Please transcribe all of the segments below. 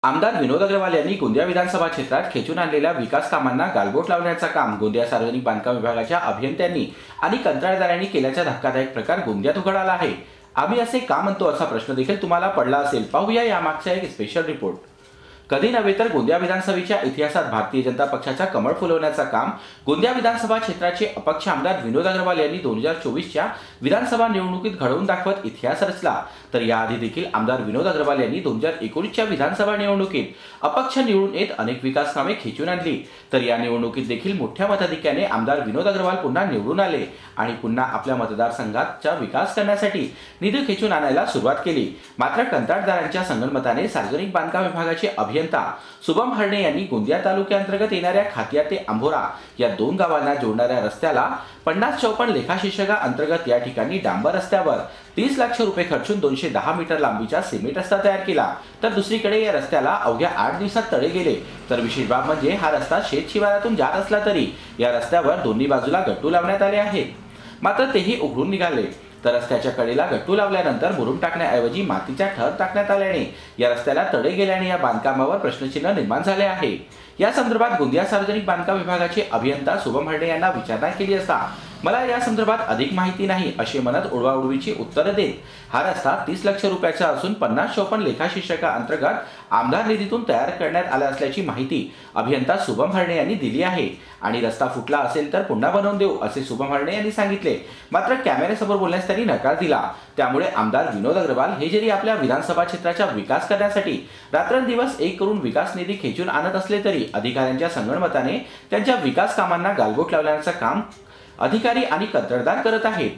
आमदार विनोद अग्रवाल यांनी गोंदिया विधानसभा क्षेत्रात खेचून आणलेल्या विकास कामांना गालबोट लावण्याचं काम गोंदिया सार्वजनिक बांधकाम विभागाच्या अभियंत्यांनी आणि कंत्राटदारांनी केल्याचा धक्कादायक प्रकार गोंदियात उघड आला आहे। आम्ही असे का म्हणतो असा प्रश्न देखील तुम्हाला पडला असेल। पाहूया यामागचा एक स्पेशल रिपोर्ट। कधी नव्हे तर गोंदिया विधानसभेच्या इतिहासात भारतीय जनता पक्षाचा कमळ फुलवण्याचं काम गोंदिया विधानसभा क्षेत्राचे अपक्ष आमदार विनोद अग्रवाल यांनी 2024च्या विधानसभा निवडणुकीत घडवून दाखवत इतिहास रचला। तर याआधी देखील आमदार विनोद अग्रवाल यांनी 2019च्या विधानसभा निवडणुकीत अपक्ष निवडून येत अनेक विकास कामे खेचून आणली। तर या निवडणुकीत देखील मोठ्या मताधिक्याने आमदार विनोद अग्रवाल पुन्हा निवडून आले आणि पुन्हा आपल्या मतदारसंघाचा विकास करण्यासाठी निधी खेचून आणायला सुरुवात केली। मात्र कंत्राटदारांच्या संगनमताने सार्वजनिक बांधकाम विभागाचे अभियंता शुभम हरणे यांनी गोंदिया तालुक्यांतर्गत येणाऱ्या खातिया ते आंभोरा या दोन गावांना जोडणाऱ्या रस्त्याला 50-54 लेखाशीर्षका अंतर्गत या ठिकाणी डांबर रस्त्यावर 30 लाख रुपये खर्चून 210 मीटर लांबीचा सिमेंट रस्ता तयार केला। तर दुसरीकडे या रस्त्याला अवघ्या 8 दिवसात तडे गेले। तर विशेष बाब म्हणजे हा रस्ता शेत शिवारातून जात असला तरी या रस्त्यावर दोन्ही बाजूला गट्टू लावण्यात आले आहेत, मात्र तेही उघडून निघाले। तर रस्त्याच्या कडेला गट्टू लावल्यानंतर मुरुम टाकण्याऐवजी मातीचा थर टाकण्यात आल्याने या रस्त्याला तडे गेल्याने या बांधकामावर प्रश्नचिन्ह निर्माण झाले आहे। या संदर्भात गोंदिया सार्वजनिक बांधकाम विभागाचे अभियंता शुभम हरणे यांना विचारणा केली असता मला या संदर्भात अधिक माहिती नाही असे म्हणत उडवाउडवीची उत्तरे देत हा रस्ता 30 लाख रुपयाचा असून 50-54 लेखाशीर्षका अंतर्गत आमदार निधीतून तयार करण्यात आला असल्याची माहिती अभियंता शुभम हरणे यांनी दिली आहे आणि रस्ता फुटला असेल तर पुन्हा बनवून देऊ असे शुभम हरणे यांनी सांगितले। मात्र कॅमेऱ्यासमोर बोलण्यास त्यांनी नकार दिला। त्यामुळे आमदार विनोद अग्रवाल हे जरी आपल्या विधानसभा क्षेत्राचा विकास करण्यासाठी रात्रंदिवस एक करून विकास निधी खेचून आणत असले तरी अधिकाऱ्यांच्या संगनमताने त्यांच्या विकास कामांना गालबोट लावण्याचं काम अधिकारी आणि कंत्राटदार करत आहेत।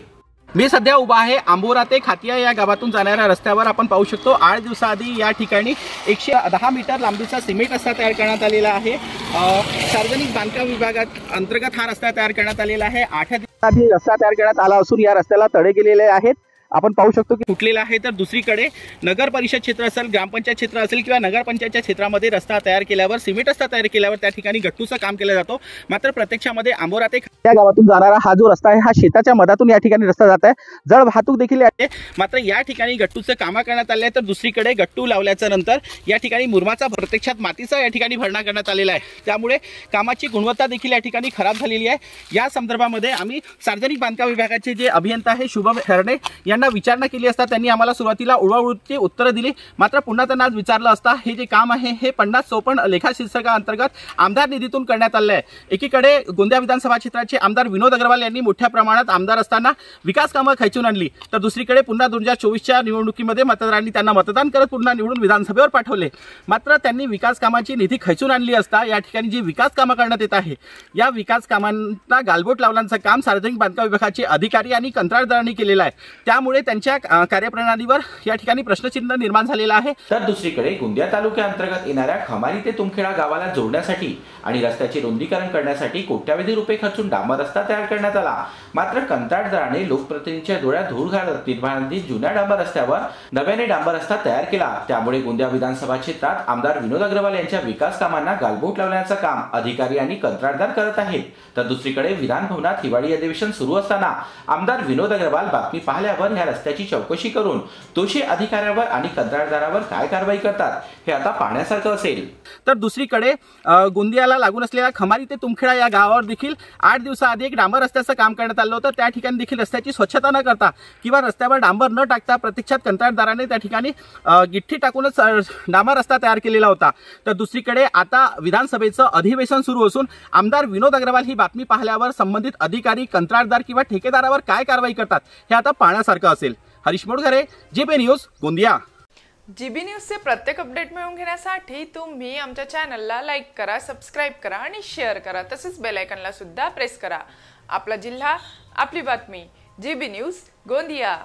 मी सध्या उभा आहे आंबोरा ते खातिया या गावातून जाणाऱ्या रस्त्यावर। आपण पाहू शकतो 8 दिवसाआधी या ठिकाणी 110 मीटर लांबीचा सिमेंट रस्ता तयार करण्यात आलेला आहे। सार्वजनिक बांधकाम विभागात अंतर्गत हा रस्ता तयार करण्यात आलेला आहे। 8 दिवसाआधी रस्ता तयार करण्यात आला असून या रस्त्याला तडे गेलेले आहेत। आपण पाहू शकतो की तुटलेला आहे। तर दुसरीकडे नगर परिषद क्षेत्र असेल, ग्रामपंचायत क्षेत्र असेल किंवा नगरपंचायतच्या क्षेत्रामध्ये रस्ता तयार केल्यावर, सिमेंट रस्ता तयार केल्यावर त्या ठिकाणी गट्टूचं काम केलं जातो। मात्र प्रत्यक्षामध्ये आंबोरा ते खातिया गावातून जाणारा हा जो रस्ता आहे हा शेताच्या मधातून या ठिकाणी रस्ता जात आहे। जड वाहतूक देखील आहे, मात्र या ठिकाणी गट्टूचं काम करण्यात आले आहे। तर दुसरीकडे गट्टू लावल्याच्या नंतर या ठिकाणी मुरमाचा प्रत्यक्षात मातीचा या ठिकाणी भरणा करण्यात आलेला आहे। त्यामुळे कामाची गुणवत्ता देखील या ठिकाणी खराब झालेली आहे। या संदर्भामध्ये आम्ही सार्वजनिक बांधकाम विभागाचे जे अभियंता आहे शुभम हरणे यांना विचारणा केली असता त्यांनी आम्हाला सुरुवातीला उडवाउडवीची उत्तरे दिली। मात्र पुन्हा त्यांना आज विचारलं असता हे जे काम आहे हे 50-54 लेखाशीर्षका अंतर्गत आमदार निधीतून करण्यात आले आहे। एकीकडे गोंदिया विधानसभा क्षेत्राचे आमदार विनोद अग्रवाल यांनी मोठ्या प्रमाणात आमदार असताना विकास कामं खेचून आणली। तर दुसरीकडे पुन्हा 2024च्या निवडणुकीमध्ये मतदारांनी त्यांना मतदान करत पुन्हा निवडून विधानसभेवर पाठवले। मात्र त्यांनी विकास कामाची निधी खेचून आणली असता या ठिकाणी जी विकास कामं करण्यात येत आहे या विकास कामांना गालबोट लावण्याचं काम सार्वजनिक बांधकाम विभागाचे अधिकारी आणि कंत्राटदारांनी केलेलं आहे। त्यामुळे त्यांच्या कार्यप्रणालीवर या ठिकाणी प्रश्नचिन्ह निर्माण झालेला आहे। तर दुसरीकडे गोंदिया तालुक्या अंतर्गत येणाऱ्या खमारी ते तुमखेडा गावाला जोडण्यासाठी आणि रस्त्याचे रुंदीकरण करण्यासाठी कोट्यावधी रुपये खर्चून डांबर रस्ता तयार करण्यात आला। मात्र कंत्राटदाराने लोकप्रतिनिधींच्या डोळ्यात धूळ घालत निर्माणाधीन जुन्या डांबर रस्त्यावर नव्याने डांबर रस्ता तयार केला। त्यामुळे गोंदिया विधानसभा क्षेत्रात आमदार विनोद अग्रवाल यांच्या विकास कामांना गालबोट लावण्याचं काम अधिकारी आणि कंत्राटदार करत आहेत। तर दुसरीकडे विधान भवनात हिवाळी अधिवेशन सुरू असताना आमदार विनोद अग्रवाल बातमी पाहिल्यावर या रस्त्याची चौकशी करून दोषी अधिकाऱ्यावर आणि कंत्राटदारावर काय कारवाई करतात हे आता पाहण्यासारखं असेल। तर दुसरीकडे गोंदियाला लागून असलेल्या खमारी ते तुमखेडा या गावावर देखील 8 दिवसाआधी एक डांबर रस्त्याचं काम करण्यात आलं होतं। त्या ठिकाणी देखील रस्त्याची स्वच्छता न करता किंवा रस्त्यावर डांबर न टाकता प्रत्यक्षात कंत्राटदाराने त्या ठिकाणी गिट्टी टाकूनच डांबर रस्ता तयार केलेला होता। तर दुसरीकडे आता विधानसभेचं अधिवेशन सुरू असून आमदार विनोद अग्रवाल ही बातमी पाहिल्यावर संबंधित अधिकारी, कंत्राटदार किंवा ठेकेदारावर काय कारवाई करतात हे आता पाहण्यासारखं असेल। Harish Modghare, GB news, Gondia. GB न्यूजचे प्रत्येक अपडेट मिळवून घेण्यासाठी तुम्ही आमच्या चॅनलला लाईक करा, सबस्क्राइब करा आणि शेअर करा। तसेच बेल आयकॉनला सुद्धा प्रेस करा। आपला जिल्हा, आपली बातमी, जीबी न्यूज, गोंदिया।